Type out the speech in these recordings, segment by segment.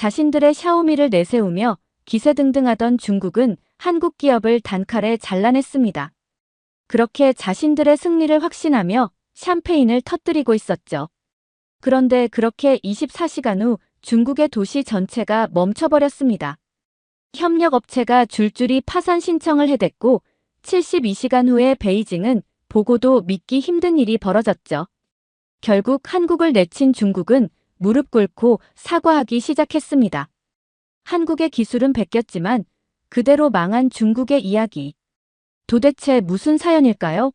자신들의 샤오미를 내세우며 기세등등하던 중국은 한국 기업을 단칼에 잘라냈습니다. 그렇게 자신들의 승리를 확신하며 샴페인을 터뜨리고 있었죠. 그런데 그렇게 24시간 후 중국의 도시 전체가 멈춰버렸습니다. 협력업체가 줄줄이 파산 신청을 해댔고 72시간 후에 베이징은 보고도 믿기 힘든 일이 벌어졌죠. 결국 한국을 내친 중국은 무릎 꿇고 사과하기 시작했습니다. 한국의 기술은 베꼈지만 그대로 망한 중국의 이야기. 도대체 무슨 사연일까요?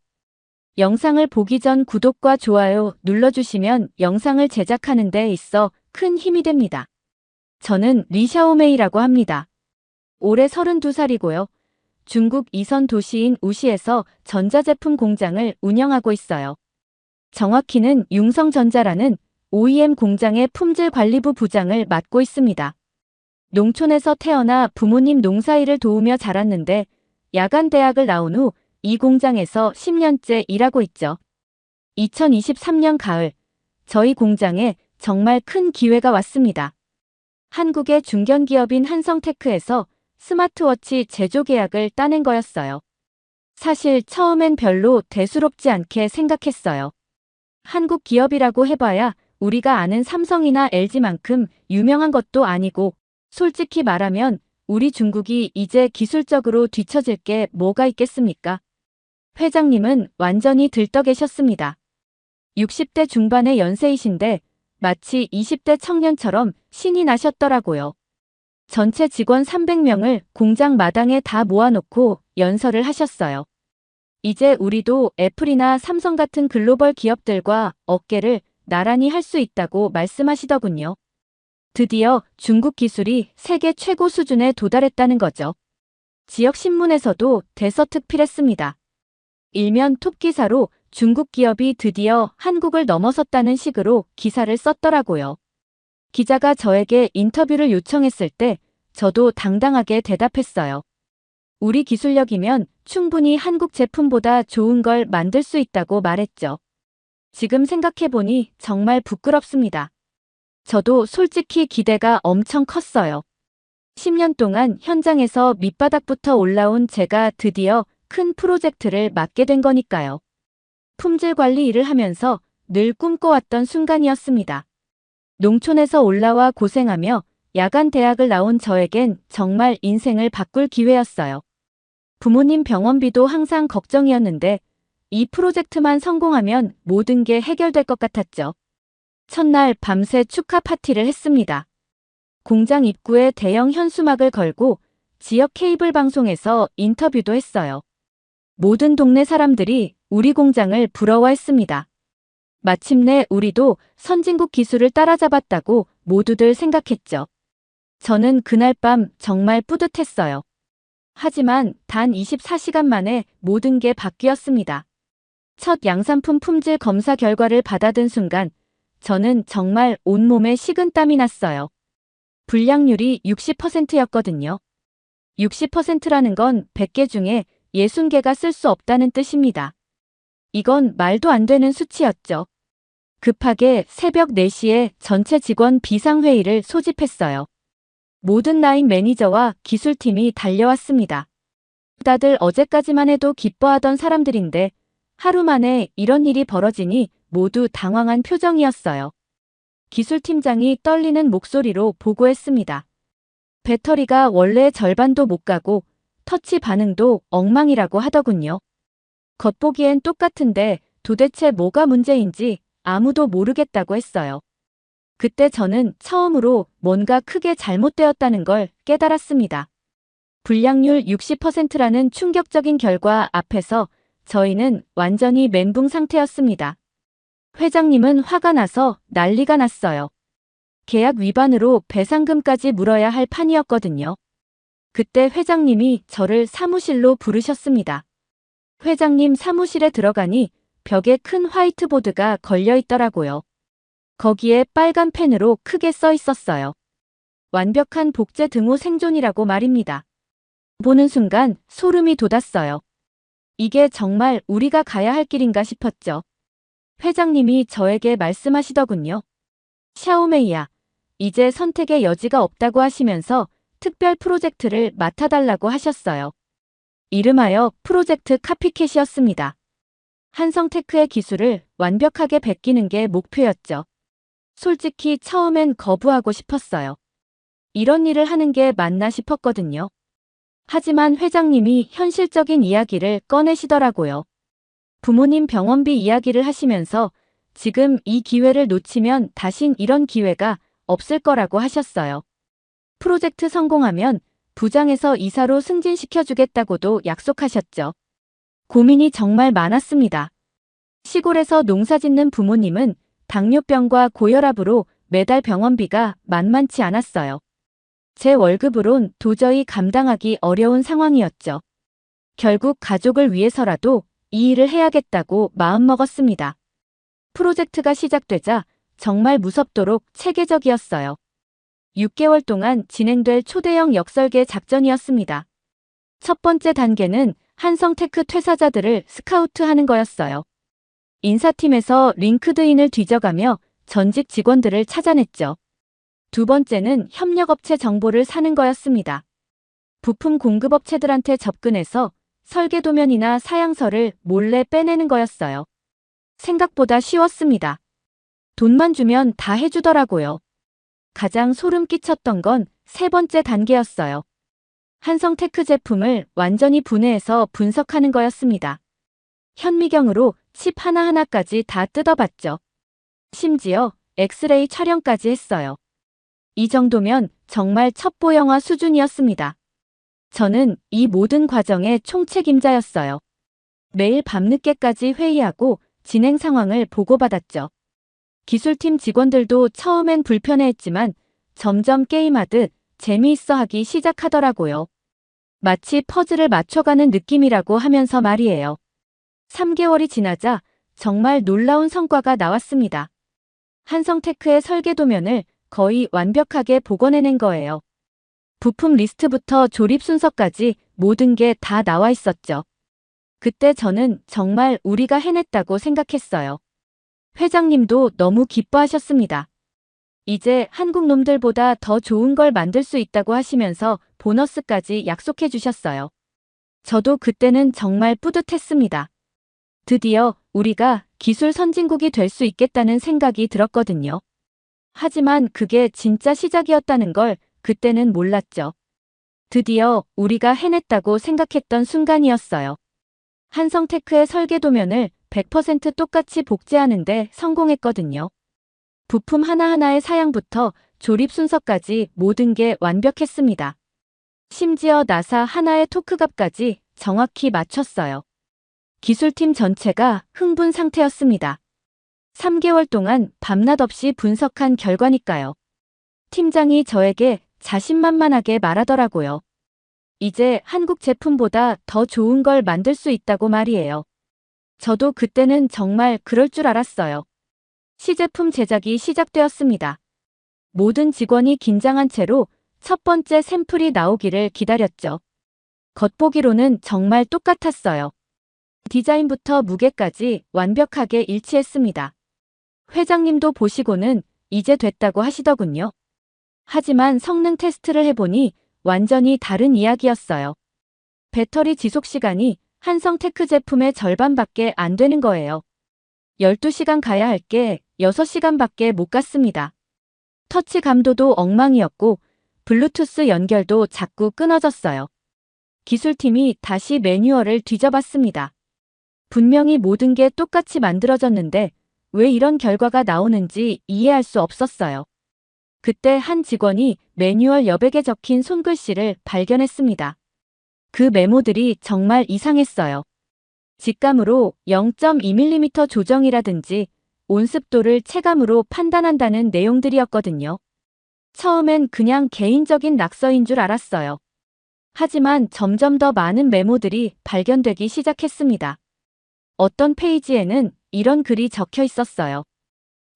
영상을 보기 전 구독과 좋아요 눌러주시면 영상을 제작하는 데 있어 큰 힘이 됩니다. 저는 리샤오메이라고 합니다. 올해 32살이고요. 중국 이선 도시인 우시에서 전자제품 공장을 운영하고 있어요. 정확히는 융성전자라는 OEM 공장의 품질관리부 부장을 맡고 있습니다. 농촌에서 태어나 부모님 농사일을 도우며 자랐는데 야간 대학을 나온 후 이 공장에서 10년째 일하고 있죠. 2023년 가을, 저희 공장에 정말 큰 기회가 왔습니다. 한국의 중견기업인 한성테크에서 스마트워치 제조 계약을 따낸 거였어요. 사실 처음엔 별로 대수롭지 않게 생각했어요. 한국 기업이라고 해봐야 우리가 아는 삼성이나 LG만큼 유명한 것도 아니고 솔직히 말하면 우리 중국이 이제 기술적으로 뒤처질 게 뭐가 있겠습니까? 회장님은 완전히 들떠 계셨습니다. 60대 중반의 연세이신데 마치 20대 청년처럼 신이 나셨더라고요. 전체 직원 300명을 공장 마당에 다 모아놓고 연설을 하셨어요. 이제 우리도 애플이나 삼성 같은 글로벌 기업들과 어깨를 나란히 할 수 있다고 말씀하시더군요. 드디어 중국 기술이 세계 최고 수준에 도달했다는 거죠. 지역 신문에서도 대서특필했습니다. 일면 톱기사로 중국 기업이 드디어 한국을 넘어섰다는 식으로 기사를 썼더라고요. 기자가 저에게 인터뷰를 요청했을 때 저도 당당하게 대답했어요. 우리 기술력이면 충분히 한국 제품보다 좋은 걸 만들 수 있다고 말했죠. 지금 생각해보니 정말 부끄럽습니다. 저도 솔직히 기대가 엄청 컸어요. 10년 동안 현장에서 밑바닥부터 올라온 제가 드디어 큰 프로젝트를 맡게 된 거니까요. 품질 관리 일을 하면서 늘 꿈꿔왔던 순간이었습니다. 농촌에서 올라와 고생하며 야간 대학을 나온 저에겐 정말 인생을 바꿀 기회였어요. 부모님 병원비도 항상 걱정이었는데 이 프로젝트만 성공하면 모든 게 해결될 것 같았죠. 첫날 밤새 축하 파티를 했습니다. 공장 입구에 대형 현수막을 걸고 지역 케이블 방송에서 인터뷰도 했어요. 모든 동네 사람들이 우리 공장을 부러워했습니다. 마침내 우리도 선진국 기술을 따라잡았다고 모두들 생각했죠. 저는 그날 밤 정말 뿌듯했어요. 하지만 단 24시간 만에 모든 게 바뀌었습니다. 첫 양산품 품질 검사 결과를 받아든 순간 저는 정말 온몸에 식은땀이 났어요. 불량률이 60%였거든요. 60%라는 건 100개 중에 60개가 쓸 수 없다는 뜻입니다. 이건 말도 안 되는 수치였죠. 급하게 새벽 4시에 전체 직원 비상회의를 소집했어요. 모든 라인 매니저와 기술팀이 달려왔습니다. 다들 어제까지만 해도 기뻐하던 사람들인데 하루 만에 이런 일이 벌어지니 모두 당황한 표정이었어요. 기술팀장이 떨리는 목소리로 보고했습니다. 배터리가 원래 절반도 못 가고 터치 반응도 엉망이라고 하더군요. 겉보기엔 똑같은데 도대체 뭐가 문제인지 아무도 모르겠다고 했어요. 그때 저는 처음으로 뭔가 크게 잘못되었다는 걸 깨달았습니다. 불량률 60%라는 충격적인 결과 앞에서 저희는 완전히 멘붕 상태였습니다. 회장님은 화가 나서 난리가 났어요. 계약 위반으로 배상금까지 물어야 할 판이었거든요. 그때 회장님이 저를 사무실로 부르셨습니다. 회장님 사무실에 들어가니 벽에 큰 화이트보드가 걸려 있더라고요. 거기에 빨간 펜으로 크게 써 있었어요. 완벽한 복제 등호 생존이라고 말입니다. 보는 순간 소름이 돋았어요. 이게 정말 우리가 가야 할 길인가 싶었죠. 회장님이 저에게 말씀하시더군요. 샤오메이야, 이제 선택의 여지가 없다고 하시면서 특별 프로젝트를 맡아달라고 하셨어요. 이름하여 프로젝트 카피캣이었습니다. 한성테크의 기술을 완벽하게 베끼는 게 목표였죠. 솔직히 처음엔 거부하고 싶었어요. 이런 일을 하는 게 맞나 싶었거든요. 하지만 회장님이 현실적인 이야기를 꺼내시더라고요. 부모님 병원비 이야기를 하시면서 지금 이 기회를 놓치면 다신 이런 기회가 없을 거라고 하셨어요. 프로젝트 성공하면 부장에서 이사로 승진시켜주겠다고도 약속하셨죠. 고민이 정말 많았습니다. 시골에서 농사짓는 부모님은 당뇨병과 고혈압으로 매달 병원비가 만만치 않았어요. 제 월급으론 도저히 감당하기 어려운 상황이었죠. 결국 가족을 위해서라도 이 일을 해야겠다고 마음먹었습니다. 프로젝트가 시작되자 정말 무섭도록 체계적이었어요. 6개월 동안 진행될 초대형 역설계 작전이었습니다. 첫 번째 단계는 한성테크 퇴사자들을 스카우트하는 거였어요. 인사팀에서 링크드인을 뒤져가며 전직 직원들을 찾아냈죠. 두 번째는 협력업체 정보를 사는 거였습니다. 부품 공급업체들한테 접근해서 설계도면이나 사양서를 몰래 빼내는 거였어요. 생각보다 쉬웠습니다. 돈만 주면 다 해주더라고요. 가장 소름 끼쳤던 건 세 번째 단계였어요. 한성테크 제품을 완전히 분해해서 분석하는 거였습니다. 현미경으로 칩 하나하나까지 다 뜯어봤죠. 심지어 엑스레이 촬영까지 했어요. 이 정도면 정말 첩보 영화 수준이었습니다. 저는 이 모든 과정의 총책임자였어요. 매일 밤늦게까지 회의하고 진행 상황을 보고받았죠. 기술팀 직원들도 처음엔 불편해했지만 점점 게임하듯 재미있어 하기 시작하더라고요. 마치 퍼즐을 맞춰가는 느낌이라고 하면서 말이에요. 3개월이 지나자 정말 놀라운 성과가 나왔습니다. 한성테크의 설계도면을 거의 완벽하게 복원해낸 거예요. 부품 리스트부터 조립 순서까지 모든 게 다 나와 있었죠. 그때 저는 정말 우리가 해냈다고 생각했어요. 회장님도 너무 기뻐하셨습니다. 이제 한국 놈들보다 더 좋은 걸 만들 수 있다고 하시면서 보너스까지 약속해 주셨어요. 저도 그때는 정말 뿌듯했습니다. 드디어 우리가 기술 선진국이 될 수 있겠다는 생각이 들었거든요. 하지만 그게 진짜 시작이었다는 걸 그때는 몰랐죠. 드디어 우리가 해냈다고 생각했던 순간이었어요. 한성테크의 설계도면을 100% 똑같이 복제하는데 성공했거든요. 부품 하나하나의 사양부터 조립 순서까지 모든 게 완벽했습니다. 심지어 나사 하나의 토크값까지 정확히 맞췄어요. 기술팀 전체가 흥분 상태였습니다. 3개월 동안 밤낮 없이 분석한 결과니까요. 팀장이 저에게 자신만만하게 말하더라고요. 이제 한국 제품보다 더 좋은 걸 만들 수 있다고 말이에요. 저도 그때는 정말 그럴 줄 알았어요. 시제품 제작이 시작되었습니다. 모든 직원이 긴장한 채로 첫 번째 샘플이 나오기를 기다렸죠. 겉보기로는 정말 똑같았어요. 디자인부터 무게까지 완벽하게 일치했습니다. 회장님도 보시고는 이제 됐다고 하시더군요. 하지만 성능 테스트를 해보니 완전히 다른 이야기였어요. 배터리 지속 시간이 한성테크 제품의 절반밖에 안 되는 거예요. 12시간 가야 할 게 6시간밖에 못 갔습니다. 터치 감도도 엉망이었고 블루투스 연결도 자꾸 끊어졌어요. 기술팀이 다시 매뉴얼을 뒤져봤습니다. 분명히 모든 게 똑같이 만들어졌는데 왜 이런 결과가 나오는지 이해할 수 없었어요. 그때 한 직원이 매뉴얼 여백에 적힌 손글씨를 발견했습니다. 그 메모들이 정말 이상했어요. 직감으로 0.2mm 조정이라든지 온습도를 체감으로 판단한다는 내용들이었거든요. 처음엔 그냥 개인적인 낙서인 줄 알았어요. 하지만 점점 더 많은 메모들이 발견되기 시작했습니다. 어떤 페이지에는 이런 글이 적혀 있었어요.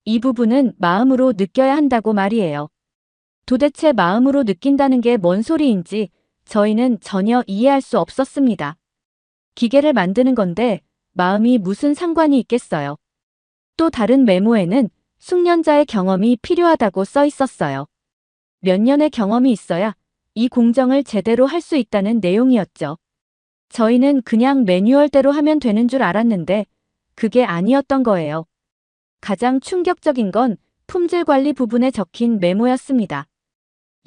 이 부분은 마음으로 느껴야 한다고 말이에요. 도대체 마음으로 느낀다는 게 뭔 소리인지 저희는 전혀 이해할 수 없었습니다. 기계를 만드는 건데 마음이 무슨 상관이 있겠어요. 또 다른 메모에는 숙련자의 경험이 필요하다고 써 있었어요. 몇 년의 경험이 있어야 이 공정을 제대로 할 수 있다는 내용이었죠. 저희는 그냥 매뉴얼대로 하면 되는 줄 알았는데 그게 아니었던 거예요. 가장 충격적인 건 품질 관리 부분에 적힌 메모였습니다.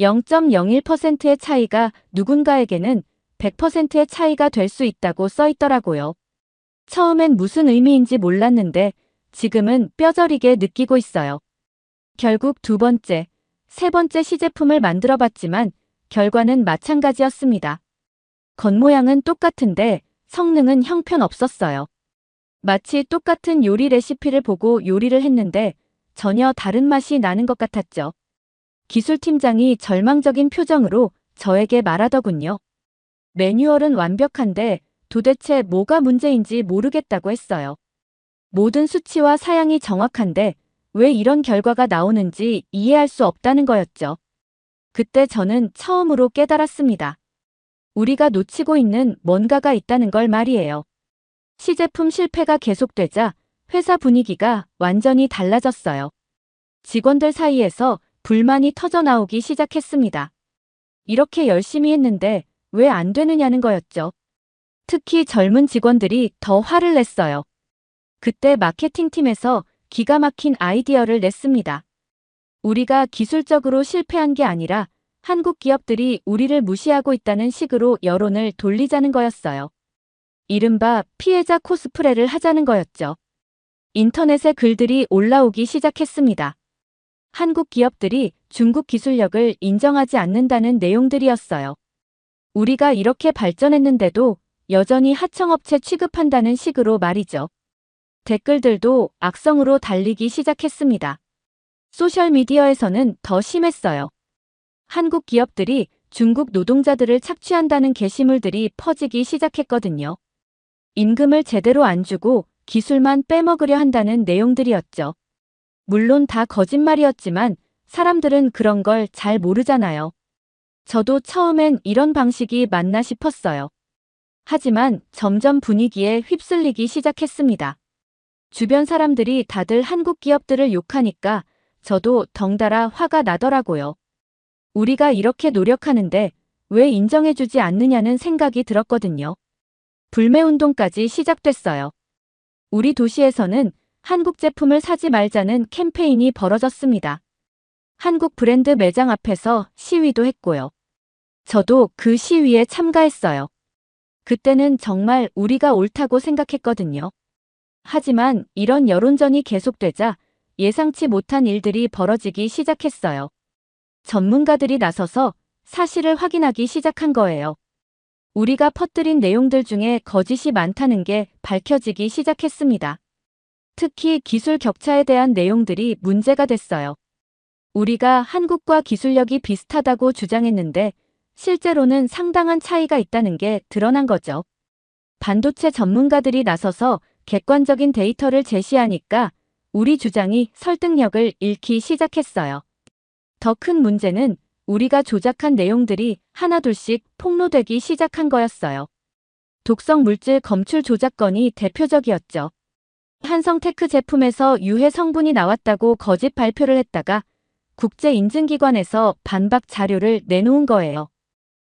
0.01%의 차이가 누군가에게는 100%의 차이가 될 수 있다고 써 있더라고요. 처음엔 무슨 의미인지 몰랐는데 지금은 뼈저리게 느끼고 있어요. 결국 두 번째, 세 번째 시제품을 만들어 봤지만 결과는 마찬가지였습니다. 겉모양은 똑같은데 성능은 형편없었어요. 마치 똑같은 요리 레시피를 보고 요리를 했는데 전혀 다른 맛이 나는 것 같았죠. 기술팀장이 절망적인 표정으로 저에게 말하더군요. 매뉴얼은 완벽한데 도대체 뭐가 문제인지 모르겠다고 했어요. 모든 수치와 사양이 정확한데 왜 이런 결과가 나오는지 이해할 수 없다는 거였죠. 그때 저는 처음으로 깨달았습니다. 우리가 놓치고 있는 뭔가가 있다는 걸 말이에요. 시제품 실패가 계속되자 회사 분위기가 완전히 달라졌어요. 직원들 사이에서 불만이 터져나오기 시작했습니다. 이렇게 열심히 했는데 왜 안 되느냐는 거였죠. 특히 젊은 직원들이 더 화를 냈어요. 그때 마케팅팀에서 기가 막힌 아이디어를 냈습니다. 우리가 기술적으로 실패한 게 아니라 한국 기업들이 우리를 무시하고 있다는 식으로 여론을 돌리자는 거였어요. 이른바 피해자 코스프레를 하자는 거였죠. 인터넷에 글들이 올라오기 시작했습니다. 한국 기업들이 중국 기술력을 인정하지 않는다는 내용들이었어요. 우리가 이렇게 발전했는데도 여전히 하청업체 취급한다는 식으로 말이죠. 댓글들도 악성으로 달리기 시작했습니다. 소셜미디어에서는 더 심했어요. 한국 기업들이 중국 노동자들을 착취한다는 게시물들이 퍼지기 시작했거든요. 임금을 제대로 안 주고 기술만 빼먹으려 한다는 내용들이었죠. 물론 다 거짓말이었지만 사람들은 그런 걸 잘 모르잖아요. 저도 처음엔 이런 방식이 맞나 싶었어요. 하지만 점점 분위기에 휩쓸리기 시작했습니다. 주변 사람들이 다들 한국 기업들을 욕하니까 저도 덩달아 화가 나더라고요. 우리가 이렇게 노력하는데 왜 인정해주지 않느냐는 생각이 들었거든요. 불매운동까지 시작됐어요. 우리 도시에서는 한국 제품을 사지 말자는 캠페인이 벌어졌습니다. 한국 브랜드 매장 앞에서 시위도 했고요. 저도 그 시위에 참가했어요. 그때는 정말 우리가 옳다고 생각했거든요. 하지만 이런 여론전이 계속되자 예상치 못한 일들이 벌어지기 시작했어요. 전문가들이 나서서 사실을 확인하기 시작한 거예요. 우리가 퍼뜨린 내용들 중에 거짓이 많다는 게 밝혀지기 시작했습니다. 특히 기술 격차에 대한 내용들이 문제가 됐어요. 우리가 한국과 기술력이 비슷하다고 주장했는데 실제로는 상당한 차이가 있다는 게 드러난 거죠. 반도체 전문가들이 나서서 객관적인 데이터를 제시하니까 우리 주장이 설득력을 잃기 시작했어요. 더 큰 문제는 우리가 조작한 내용들이 하나둘씩 폭로되기 시작한 거였어요. 독성 물질 검출 조작건이 대표적이었죠. 한성테크 제품에서 유해 성분이 나왔다고 거짓 발표를 했다가 국제인증기관에서 반박 자료를 내놓은 거예요.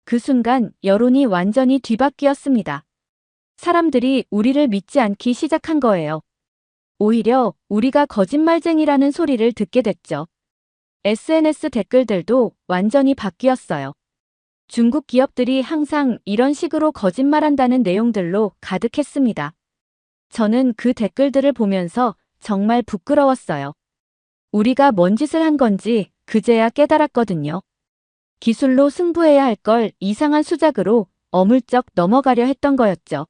그 순간 여론이 완전히 뒤바뀌었습니다. 사람들이 우리를 믿지 않기 시작한 거예요. 오히려 우리가 거짓말쟁이라는 소리를 듣게 됐죠. SNS 댓글들도 완전히 바뀌었어요. 중국 기업들이 항상 이런 식으로 거짓말한다는 내용들로 가득했습니다. 저는 그 댓글들을 보면서 정말 부끄러웠어요. 우리가 뭔 짓을 한 건지 그제야 깨달았거든요. 기술로 승부해야 할 걸 이상한 수작으로 어물쩍 넘어가려 했던 거였죠.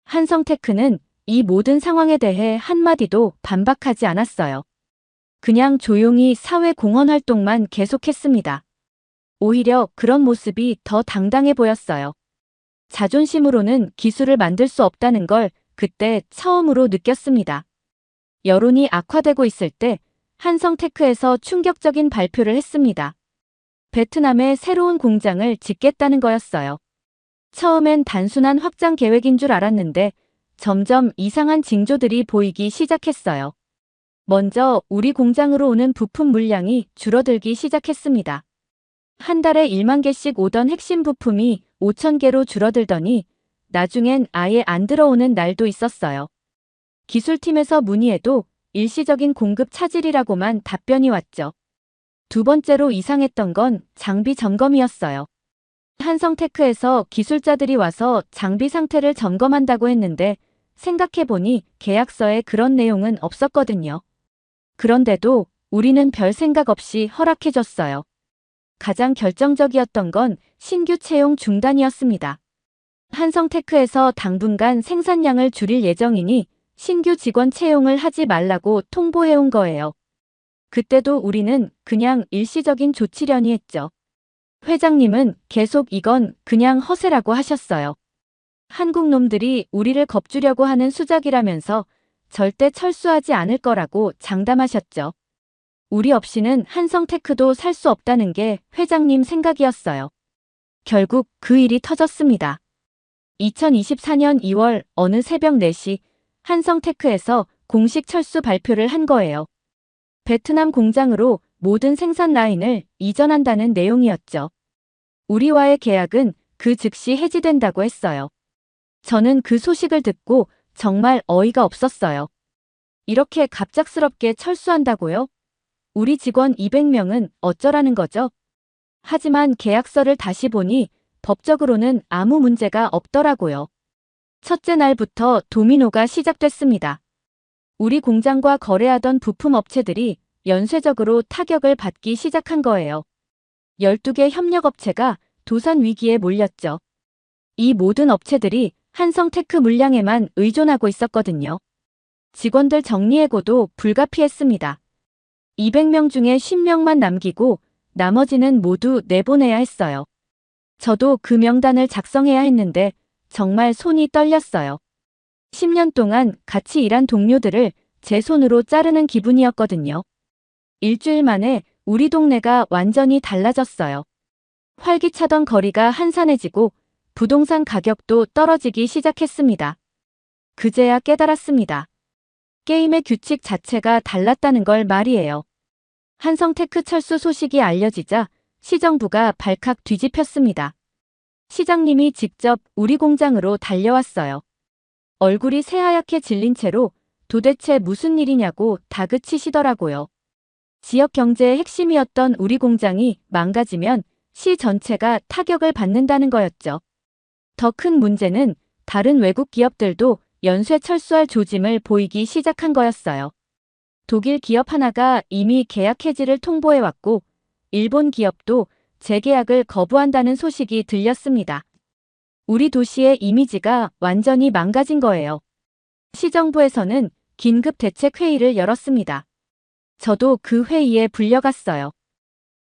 한성테크는 이 모든 상황에 대해 한마디도 반박하지 않았어요. 그냥 조용히 사회 공헌 활동만 계속했습니다. 오히려 그런 모습이 더 당당해 보였어요. 자존심으로는 기술을 만들 수 없다는 걸 그때 처음으로 느꼈습니다. 여론이 악화되고 있을 때 한성테크에서 충격적인 발표를 했습니다. 베트남에 새로운 공장을 짓겠다는 거였어요. 처음엔 단순한 확장 계획인 줄 알았는데 점점 이상한 징조들이 보이기 시작했어요. 먼저 우리 공장으로 오는 부품 물량이 줄어들기 시작했습니다. 한 달에 1만 개씩 오던 핵심 부품이 5천 개로 줄어들더니 나중엔 아예 안 들어오는 날도 있었어요. 기술팀에서 문의해도 일시적인 공급 차질이라고만 답변이 왔죠. 두 번째로 이상했던 건 장비 점검이었어요. 한성테크에서 기술자들이 와서 장비 상태를 점검한다고 했는데 생각해보니 계약서에 그런 내용은 없었거든요. 그런데도 우리는 별 생각 없이 허락해줬어요. 가장 결정적이었던 건 신규 채용 중단이었습니다. 한성테크에서 당분간 생산량을 줄일 예정이니 신규 직원 채용을 하지 말라고 통보해온 거예요. 그때도 우리는 그냥 일시적인 조치려니 했죠. 회장님은 계속 이건 그냥 허세라고 하셨어요. 한국 놈들이 우리를 겁주려고 하는 수작이라면서 절대 철수하지 않을 거라고 장담하셨죠. 우리 없이는 한성테크도 살 수 없다는 게 회장님 생각이었어요. 결국 그 일이 터졌습니다. 2024년 2월 어느 새벽 4시 한성테크에서 공식 철수 발표를 한 거예요. 베트남 공장으로 모든 생산 라인을 이전한다는 내용이었죠. 우리와의 계약은 그 즉시 해지된다고 했어요. 저는 그 소식을 듣고 정말 어이가 없었어요. 이렇게 갑작스럽게 철수한다고요? 우리 직원 200명은 어쩌라는 거죠? 하지만 계약서를 다시 보니 법적으로는 아무 문제가 없더라고요. 첫째 날부터 도미노가 시작됐습니다. 우리 공장과 거래하던 부품 업체들이 연쇄적으로 타격을 받기 시작한 거예요. 12개 협력업체가 도산 위기에 몰렸죠. 이 모든 업체들이 한성테크 물량에만 의존하고 있었거든요. 직원들 정리해고도 불가피했습니다. 200명 중에 10명만 남기고 나머지는 모두 내보내야 했어요. 저도 그 명단을 작성해야 했는데 정말 손이 떨렸어요. 10년 동안 같이 일한 동료들을 제 손으로 자르는 기분이었거든요. 일주일 만에 우리 동네가 완전히 달라졌어요. 활기차던 거리가 한산해지고 부동산 가격도 떨어지기 시작했습니다. 그제야 깨달았습니다. 게임의 규칙 자체가 달랐다는 걸 말이에요. 한성테크 철수 소식이 알려지자 시정부가 발칵 뒤집혔습니다. 시장님이 직접 우리 공장으로 달려왔어요. 얼굴이 새하얗게 질린 채로 도대체 무슨 일이냐고 다그치시더라고요. 지역 경제의 핵심이었던 우리 공장이 망가지면 시 전체가 타격을 받는다는 거였죠. 더 큰 문제는 다른 외국 기업들도 연쇄 철수할 조짐을 보이기 시작한 거였어요. 독일 기업 하나가 이미 계약 해지를 통보해왔고 일본 기업도 재계약을 거부한다는 소식이 들렸습니다. 우리 도시의 이미지가 완전히 망가진 거예요. 시정부에서는 긴급 대책 회의를 열었습니다. 저도 그 회의에 불려갔어요.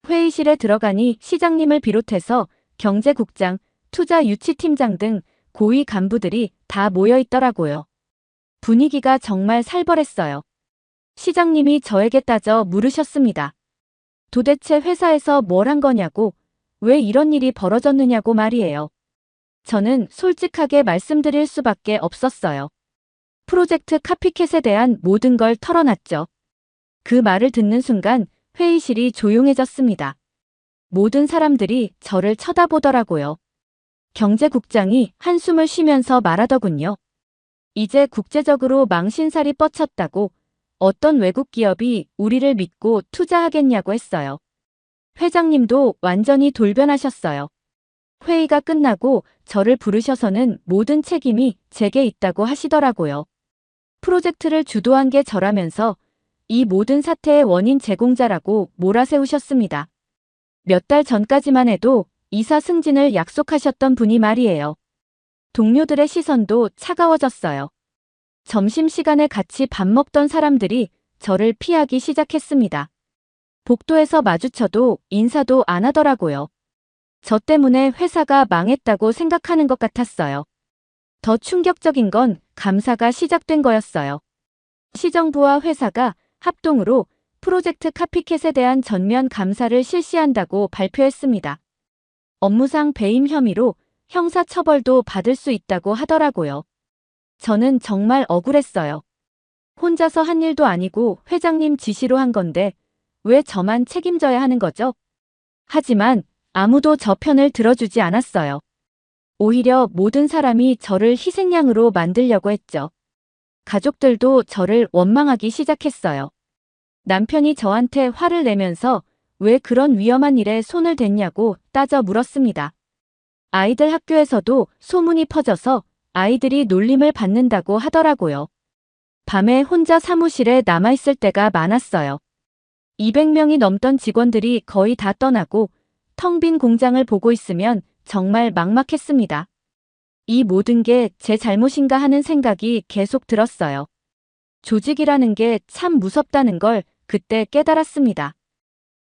회의실에 들어가니 시장님을 비롯해서 경제국장, 투자유치팀장 등 고위 간부들이 다 모여 있더라고요. 분위기가 정말 살벌했어요. 시장님이 저에게 따져 물으셨습니다. 도대체 회사에서 뭘 한 거냐고, 왜 이런 일이 벌어졌느냐고 말이에요. 저는 솔직하게 말씀드릴 수밖에 없었어요. 프로젝트 카피캣에 대한 모든 걸 털어놨죠. 그 말을 듣는 순간 회의실이 조용해졌습니다. 모든 사람들이 저를 쳐다보더라고요. 경제국장이 한숨을 쉬면서 말하더군요. 이제 국제적으로 망신살이 뻗쳤다고 어떤 외국 기업이 우리를 믿고 투자하겠냐고 했어요. 회장님도 완전히 돌변하셨어요. 회의가 끝나고 저를 부르셔서는 모든 책임이 제게 있다고 하시더라고요. 프로젝트를 주도한 게 저라면서 이 모든 사태의 원인 제공자라고 몰아세우셨습니다. 몇 달 전까지만 해도 이사 승진을 약속하셨던 분이 말이에요. 동료들의 시선도 차가워졌어요. 점심시간에 같이 밥 먹던 사람들이 저를 피하기 시작했습니다. 복도에서 마주쳐도 인사도 안 하더라고요. 저 때문에 회사가 망했다고 생각하는 것 같았어요. 더 충격적인 건 감사가 시작된 거였어요. 시정부와 회사가 합동으로 프로젝트 카피캣에 대한 전면 감사를 실시한다고 발표했습니다. 업무상 배임 혐의로 형사처벌도 받을 수 있다고 하더라고요. 저는 정말 억울했어요. 혼자서 한 일도 아니고 회장님 지시로 한 건데 왜 저만 책임져야 하는 거죠? 하지만 아무도 저 편을 들어주지 않았어요. 오히려 모든 사람이 저를 희생양으로 만들려고 했죠. 가족들도 저를 원망하기 시작했어요. 남편이 저한테 화를 내면서 왜 그런 위험한 일에 손을 댔냐고 따져 물었습니다. 아이들 학교에서도 소문이 퍼져서 아이들이 놀림을 받는다고 하더라고요. 밤에 혼자 사무실에 남아있을 때가 많았어요. 200명이 넘던 직원들이 거의 다 떠나고 텅 빈 공장을 보고 있으면 정말 막막했습니다. 이 모든 게 제 잘못인가 하는 생각이 계속 들었어요. 조직이라는 게 참 무섭다는 걸 그때 깨달았습니다.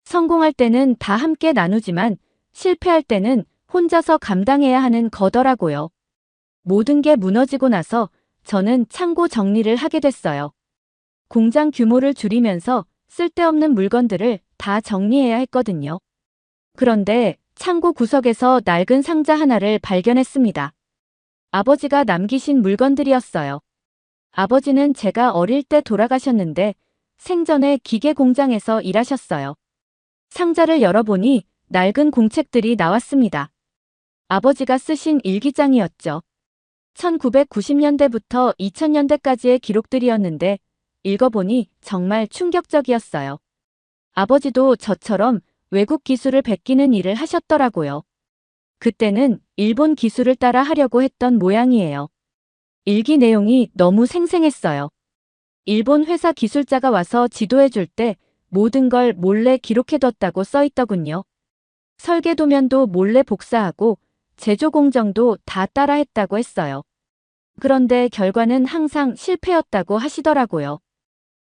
성공할 때는 다 함께 나누지만 실패할 때는 혼자서 감당해야 하는 거더라고요. 모든 게 무너지고 나서 저는 창고 정리를 하게 됐어요. 공장 규모를 줄이면서 쓸데없는 물건들을 다 정리해야 했거든요. 그런데 창고 구석에서 낡은 상자 하나를 발견했습니다. 아버지가 남기신 물건들이었어요. 아버지는 제가 어릴 때 돌아가셨는데 생전에 기계 공장에서 일하셨어요. 상자를 열어보니 낡은 공책들이 나왔습니다. 아버지가 쓰신 일기장이었죠. 1990년대부터 2000년대까지의 기록들이었는데 읽어보니 정말 충격적이었어요. 아버지도 저처럼 외국 기술을 베끼는 일을 하셨더라고요. 그때는 일본 기술을 따라 하려고 했던 모양이에요. 일기 내용이 너무 생생했어요. 일본 회사 기술자가 와서 지도해줄 때 모든 걸 몰래 기록해뒀다고 써있더군요. 설계 도면도 몰래 복사하고 제조 공정도 다 따라했다고 했어요. 그런데 결과는 항상 실패였다고 하시더라고요.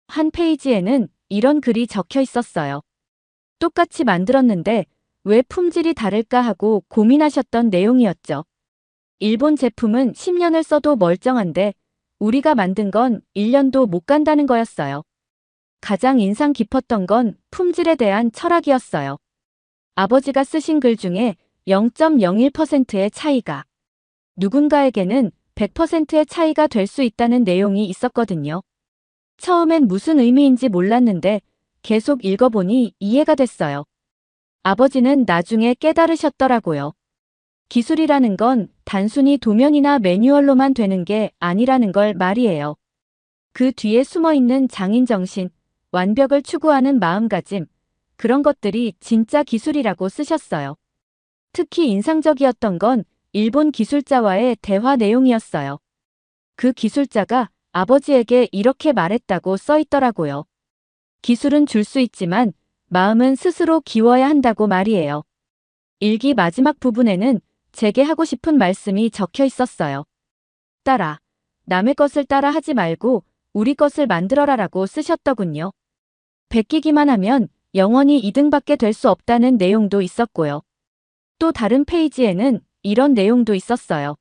한 페이지에는 이런 글이 적혀 있었어요. 똑같이 만들었는데 왜 품질이 다를까 하고 고민하셨던 내용이었죠. 일본 제품은 10년을 써도 멀쩡한데 우리가 만든 건 1년도 못 간다는 거였어요. 가장 인상 깊었던 건 품질에 대한 철학이었어요. 아버지가 쓰신 글 중에 0.01%의 차이가 누군가에게는 100%의 차이가 될 수 있다는 내용이 있었거든요. 처음엔 무슨 의미인지 몰랐는데 계속 읽어보니 이해가 됐어요. 아버지는 나중에 깨달으셨더라고요. 기술이라는 건 단순히 도면이나 매뉴얼로만 되는 게 아니라는 걸 말이에요. 그 뒤에 숨어있는 장인정신, 완벽을 추구하는 마음가짐, 그런 것들이 진짜 기술이라고 쓰셨어요. 특히 인상적이었던 건 일본 기술자와의 대화 내용이었어요. 그 기술자가 아버지에게 이렇게 말했다고 써있더라고요. 기술은 줄 수 있지만 마음은 스스로 기워야 한다고 말이에요. 일기 마지막 부분에는 제게 하고 싶은 말씀이 적혀 있었어요. 따라, 남의 것을 따라 하지 말고 우리 것을 만들어라라고 쓰셨더군요. 베끼기만 하면 영원히 2등밖에 될 수 없다는 내용도 있었고요. 또 다른 페이지에는 이런 내용도 있었어요.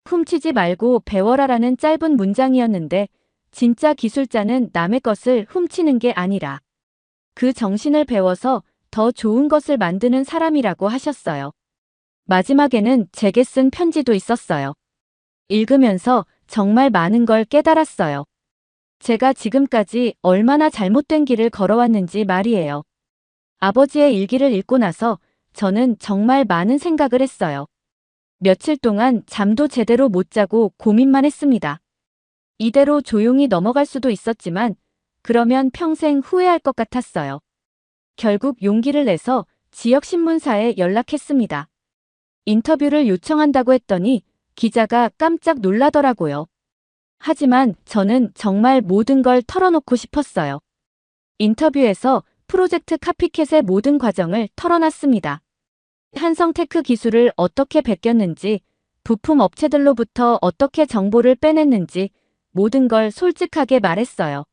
훔치지 말고 배워라라는 짧은 문장이었는데 진짜 기술자는 남의 것을 훔치는 게 아니라 그 정신을 배워서 더 좋은 것을 만드는 사람이라고 하셨어요. 마지막에는 제게 쓴 편지도 있었어요. 읽으면서 정말 많은 걸 깨달았어요. 제가 지금까지 얼마나 잘못된 길을 걸어왔는지 말이에요. 아버지의 일기를 읽고 나서 저는 정말 많은 생각을 했어요. 며칠 동안 잠도 제대로 못 자고 고민만 했습니다. 이대로 조용히 넘어갈 수도 있었지만 그러면 평생 후회할 것 같았어요. 결국 용기를 내서 지역신문사에 연락했습니다. 인터뷰를 요청한다고 했더니 기자가 깜짝 놀라더라고요. 하지만 저는 정말 모든 걸 털어놓고 싶었어요. 인터뷰에서 프로젝트 카피캣의 모든 과정을 털어놨습니다. 한성테크 기술을 어떻게 베꼈는지, 부품 업체들로부터 어떻게 정보를 빼냈는지 모든 걸 솔직하게 말했어요.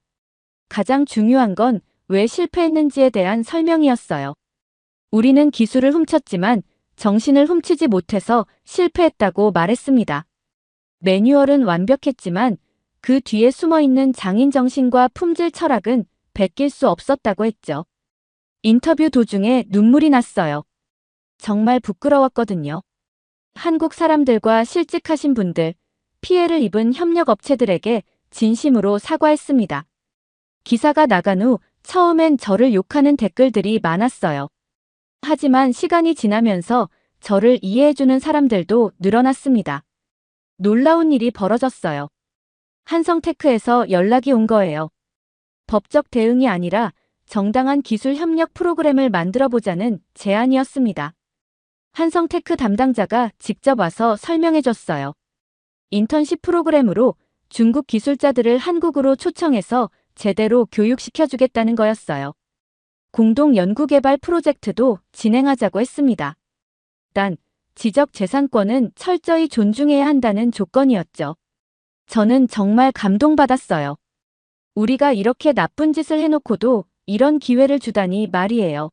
가장 중요한 건 왜 실패했는지에 대한 설명이었어요. 우리는 기술을 훔쳤지만 정신을 훔치지 못해서 실패했다고 말했습니다. 매뉴얼은 완벽했지만 그 뒤에 숨어있는 장인 정신과 품질 철학은 베낄 수 없었다고 했죠. 인터뷰 도중에 눈물이 났어요. 정말 부끄러웠거든요. 한국 사람들과 실직하신 분들, 피해를 입은 협력업체들에게 진심으로 사과했습니다. 기사가 나간 후 처음엔 저를 욕하는 댓글들이 많았어요. 하지만 시간이 지나면서 저를 이해해주는 사람들도 늘어났습니다. 놀라운 일이 벌어졌어요. 한성테크에서 연락이 온 거예요. 법적 대응이 아니라 정당한 기술 협력 프로그램을 만들어 보자는 제안이었습니다. 한성테크 담당자가 직접 와서 설명해 줬어요. 인턴십 프로그램으로 중국 기술자들을 한국으로 초청해서 제대로 교육시켜주겠다는 거였어요. 공동 연구개발 프로젝트도 진행하자고 했습니다. 단, 지적재산권은 철저히 존중해야 한다는 조건이었죠. 저는 정말 감동받았어요. 우리가 이렇게 나쁜 짓을 해놓고도 이런 기회를 주다니 말이에요.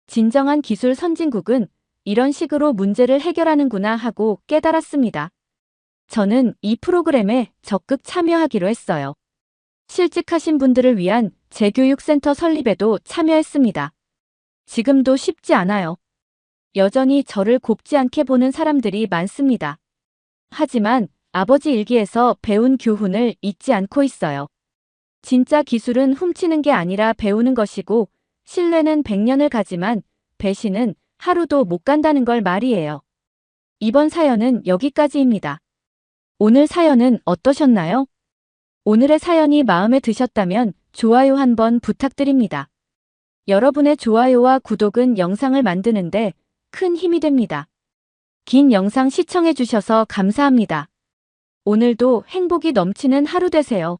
진정한 기술 선진국은 이런 식으로 문제를 해결하는구나 하고 깨달았습니다. 저는 이 프로그램에 적극 참여하기로 했어요. 실직하신 분들을 위한 재교육센터 설립에도 참여했습니다. 지금도 쉽지 않아요. 여전히 저를 곱지 않게 보는 사람들이 많습니다. 하지만 아버지 일기에서 배운 교훈을 잊지 않고 있어요. 진짜 기술은 훔치는 게 아니라 배우는 것이고, 신뢰는 100년을 가지만 배신은 하루도 못 간다는 걸 말이에요. 이번 사연은 여기까지입니다. 오늘 사연은 어떠셨나요? 오늘의 사연이 마음에 드셨다면 좋아요 한번 부탁드립니다. 여러분의 좋아요와 구독은 영상을 만드는데 큰 힘이 됩니다. 긴 영상 시청해 주셔서 감사합니다. 오늘도 행복이 넘치는 하루 되세요.